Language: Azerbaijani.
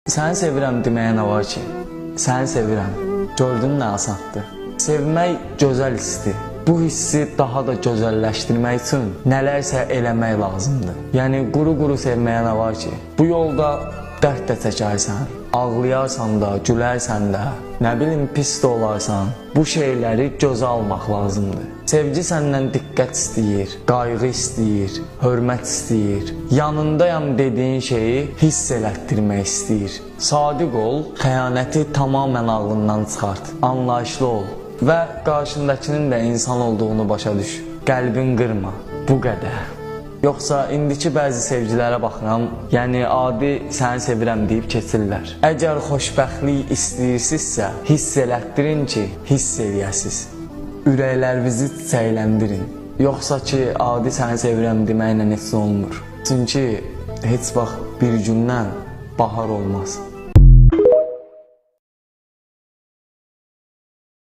Səni sevirəm deməyə nə var ki? Səni sevirəm. Gördün nə asandır? Sevmək gözəl hissdir. Bu hissi daha da gözəlləşdirmək üçün nələrsə eləmək lazımdır. Yəni quru-quru sevməyə nə var ki? Bu yolda dərd də çəkərsən, ağlayarsan da, gülərsən də, nə bilim pis də olarsan. Bu şeyləri gözə almaq lazımdır. Sevgi səndən diqqət istəyir, qayğı istəyir, hörmət istəyir. Yanındayam dediyin şeyi hiss elətdirmək istəyir. Sadiq ol, xəyanəti tamamən ağlından çıxart, anlayışlı ol və qarşındakının da insan olduğunu başa düş. Qəlbin qırma, bu qədər. Yoxsa indiki bəzi sevgilərə baxıram, yəni adi səni sevirəm deyib keçirlər. Əgər xoşbəxtlik istəyirsinizsə, hiss elətdirin ki, hiss eləyəsiniz. Ürəklərinizi çiçəkləndirin. Yoxsa ki, adi səni sevirəm deməklə heç olmur. Çünki heç vaxt bir gündən bahar olmaz.